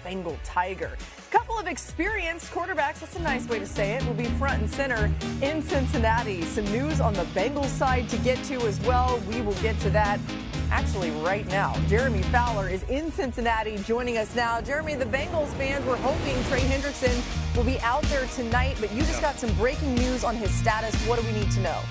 Bengal Tiger. A couple of experienced quarterbacks, that's a nice way to say it, will be front and center in Cincinnati. Some news on the Bengals side to get to as well. We will get to that actually right now. Jeremy Fowler is in Cincinnati joining us now. Jeremy, the Bengals fans were hoping Trey Hendrickson will be out there tonight, but you just got some breaking news on his status. What do we need to know?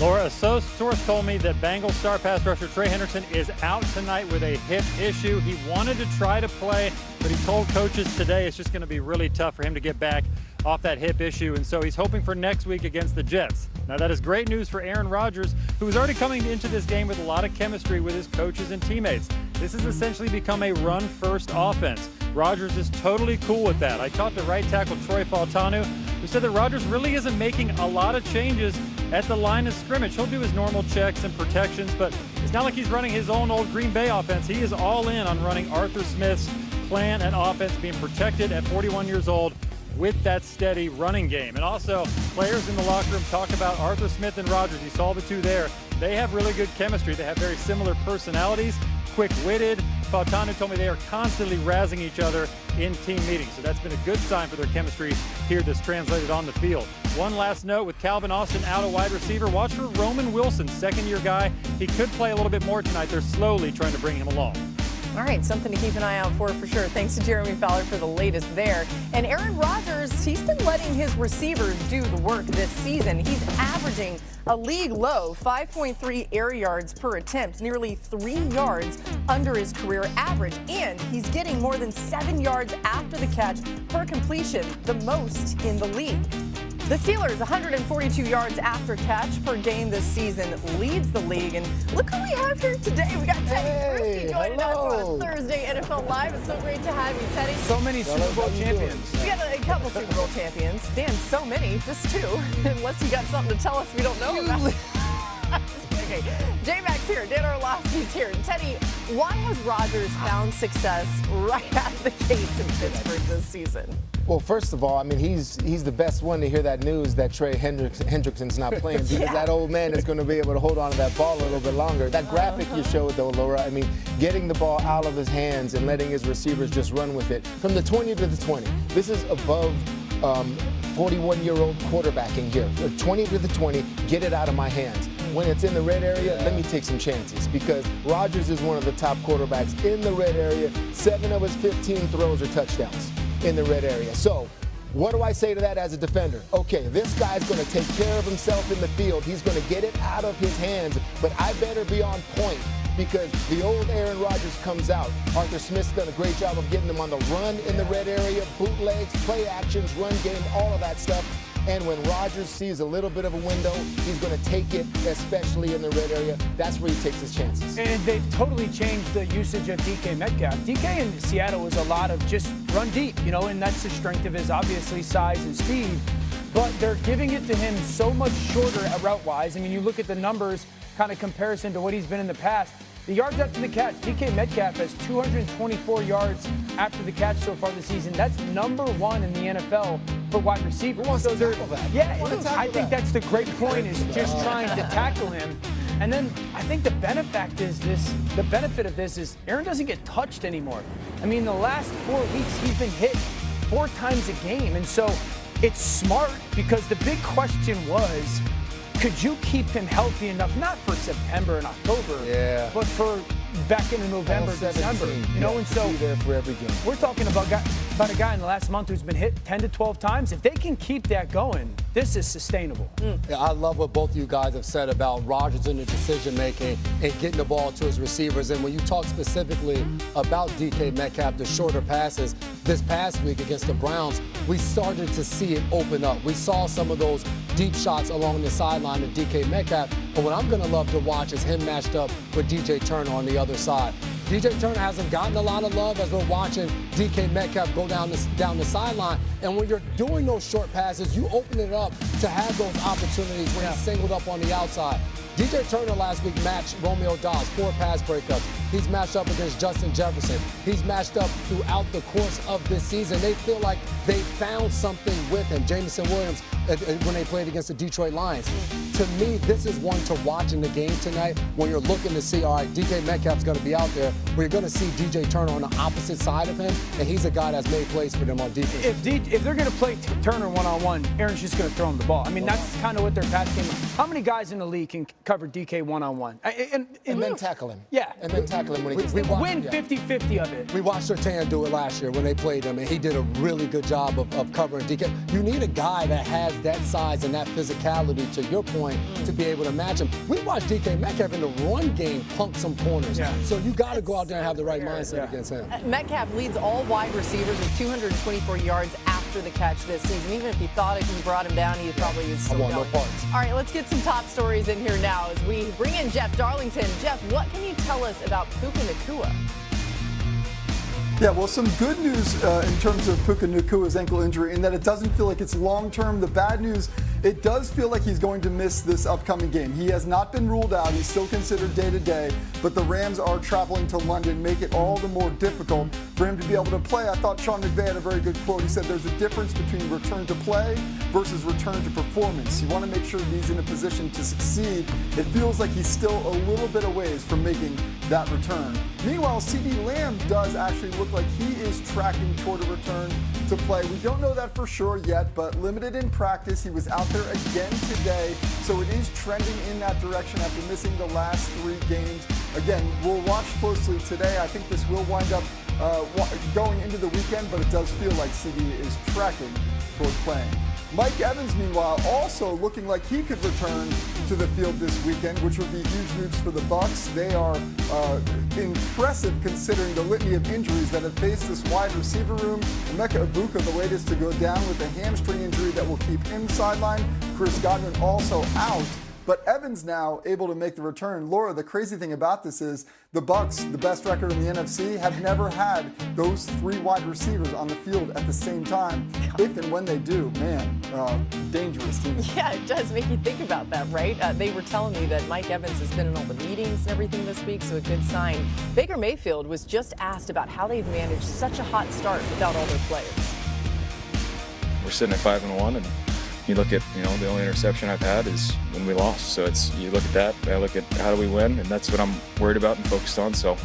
Laura, a source told me that Bengals star pass rusher Trey Hendrickson is out tonight with a hip issue. He wanted to try to play, but he told coaches today it's just going to be really tough for him to get back off that hip issue, and so he's hoping for next week against the Jets. Now, that is great news for Aaron Rodgers, who is already coming into this game with a lot of chemistry with his coaches and teammates. This has essentially become a run-first offense. Rodgers is totally cool with that. I talked to right tackle Troy Fautanu, who said that Rodgers really isn't making a lot of changes at the line of scrimmage. He'll do his normal checks and protections, but it's not like he's running his own old Green Bay offense. He is all in on running Arthur Smith's plan and offense, being protected at 41 years old with that steady running game. And also, players in the locker room talk about Arthur Smith and Rodgers. You saw the two there. They have really good chemistry. They have very similar personalities, quick-witted. Fautanu told me they are constantly razzing each other in team meetings. So that's been a good sign for their chemistry here that's translated on the field. One last note, with Calvin Austin out a wide receiver, watch for Roman Wilson, second-year guy. He could play a little bit more tonight. They're slowly trying to bring him along. All right, something to keep an eye out for sure. Thanks to Jeremy Fowler for the latest there. And Aaron Rodgers, he's been letting his receivers do the work this season. He's averaging a league low 5.3 air yards per attempt, nearly 3 yards under his career average. And he's getting more than 7 yards after the catch per completion, the most in the league. The Steelers, 142 yards after catch per game this season, leads the league. And look who we have here today. We got Teddy joining us on Thursday NFL Live. It's so great to have you, Teddy. So many Super Bowl champions. We got a couple Super Bowl champions. Dan, so many, just two. Unless you got something to tell us we don't know about. Okay. J-Mac's here. Dan Orlovsky's here. Teddy, why has Rodgers found success right out of the gates in Pittsburgh this season? Well, first of all, I mean, he's the best one to hear that news that Trey Hendrickson's not playing, because that old man is going to be able to hold on to that ball a little bit longer. That graphic you showed, though, Laura, I mean, getting the ball out of his hands and letting his receivers just run with it from the 20 to the 20. This is above 41-year-old quarterbacking here. 20 to the 20, get it out of my hands. When it's in the red area, let me take some chances, because Rodgers is one of the top quarterbacks in the red area. 7 of his 15 throws are touchdowns in the red area. So what do I say to that as a defender? Okay, this guy's going to take care of himself in the field. He's going to get it out of his hands, but I better be on point, because the old Aaron Rodgers comes out. Arthur Smith's done a great job of getting him on the run in the red area, bootlegs, play actions, run game, all of that stuff. And when Rodgers sees a little bit of a window, he's going to take it, especially in the red area. That's where he takes his chances. And they've totally changed the usage of DK Metcalf. DK in Seattle was a lot of just run deep, you know, and that's the strength of his, obviously, size and speed. But they're giving it to him so much shorter route-wise. I mean, you look at the numbers, kind of comparison to what he's been in the past. The yards after the catch, DK Metcalf has 224 yards after the catch so far this season. That's #1 in the NFL for wide receivers. So I think that's the great point, is just trying to tackle him. And then I think the benefit of this is Aaron doesn't get touched anymore. I mean, the last 4 weeks he's been hit 4 times a game. And so it's smart, because the big question was, could you keep him healthy enough, not for September and October, but for back into November, December, you know? And so be there for every game. We're talking about a guy in the last month who's been hit 10 to 12 times. If they can keep that going, this is sustainable. Yeah, I love what both of you guys have said about Rodgers and the decision-making and getting the ball to his receivers. And when you talk specifically about DK Metcalf, the shorter passes, this past week against the Browns, we started to see it open up. We saw some of those deep shots along the sideline of DK Metcalf. But what I'm going to love to watch is him matched up with DJ Turner on the other side. DJ Turner hasn't gotten a lot of love as we're watching DK Metcalf go down the sideline. And when you're doing those short passes, you open it up to have those opportunities when he's singled up on the outside. DJ Turner last week matched Romeo Dobbs, 4 pass breakups. He's matched up against Justin Jefferson. He's matched up throughout the course of this season. They feel like they found something with him. Jamison Williams, when they played against the Detroit Lions. To me, this is one to watch in the game tonight when you're looking to see, all right, DK Metcalf's going to be out there, where you're going to see DJ Turner on the opposite side of him, and he's a guy that's made plays for them on defense. If they're going to play Turner one-on-one, Aaron's just going to throw him the ball. I mean, that's kind of what their pass game is. How many guys in the league can cover DK one-on-one? And then tackle him. Yeah. And then tackle him when he gets win 50-50 of it. We watched Surtain do it last year when they played him, and he did a really good job of covering DK. You need a guy that has that size and that physicality, to your point, to be able to match him. We watched DK Metcalf in the run game punk some corners. Yeah. So you got to go out there and have the right mindset against him. Metcalf leads all wide receivers with 224 yards after the catch this season. Even if he thought if he brought him down, he probably is still going. No parts. All right, let's get some top stories in here now as we bring in Jeff Darlington. Jeff, what can you tell us about Puka Nacua? Yeah, well, some good news in terms of Puka Nacua's ankle injury in that it doesn't feel like it's long-term. The bad news, it does feel like he's going to miss this upcoming game. He has not been ruled out. He's still considered day-to-day, but the Rams are traveling to London, make it all the more difficult for him to be able to play. I thought Sean McVay had a very good quote. He said there's a difference between return to play versus return to performance. You want to make sure that he's in a position to succeed. It feels like he's still a little bit away from making that return. Meanwhile, CeeDee Lamb does actually look like he is tracking toward a return to play. We don't know that for sure yet, but limited in practice. He was out there again today, so it is trending in that direction after missing the last 3 games. Again, we'll watch closely today. I think this will wind up going into the weekend, but it does feel like CeeDee is tracking toward playing. Mike Evans, meanwhile, also looking like he could return to the field this weekend, which would be huge news for the Bucs. They are impressive considering the litany of injuries that have faced this wide receiver room. Emeka Egbuka, the latest to go down with a hamstring injury that will keep him sidelined. Chris Godwin also out. But Evans now able to make the return. Laura, the crazy thing about this is the Bucs, the best record in the NFC, have never had those 3 wide receivers on the field at the same time. If and when they do, man, dangerous team. Yeah, it does make you think about that, right? They were telling me that Mike Evans has been in all the meetings and everything this week, so a good sign. Baker Mayfield was just asked about how they've managed such a hot start without all their players. We're sitting at 5-1, and you look at, the only interception I've had is when we lost. So you look at that, I look at how do we win, and that's what I'm worried about and focused on. So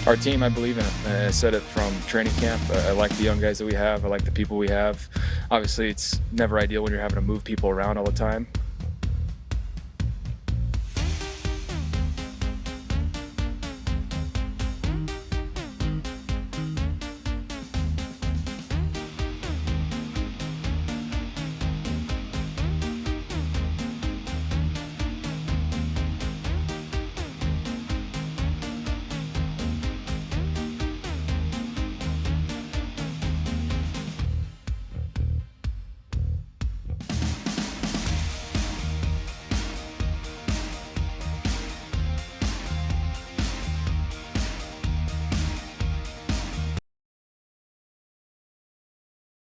our team, I believe in it. I said it from training camp. I like the young guys that we have. I like the people we have. Obviously, it's never ideal when you're having to move people around all the time.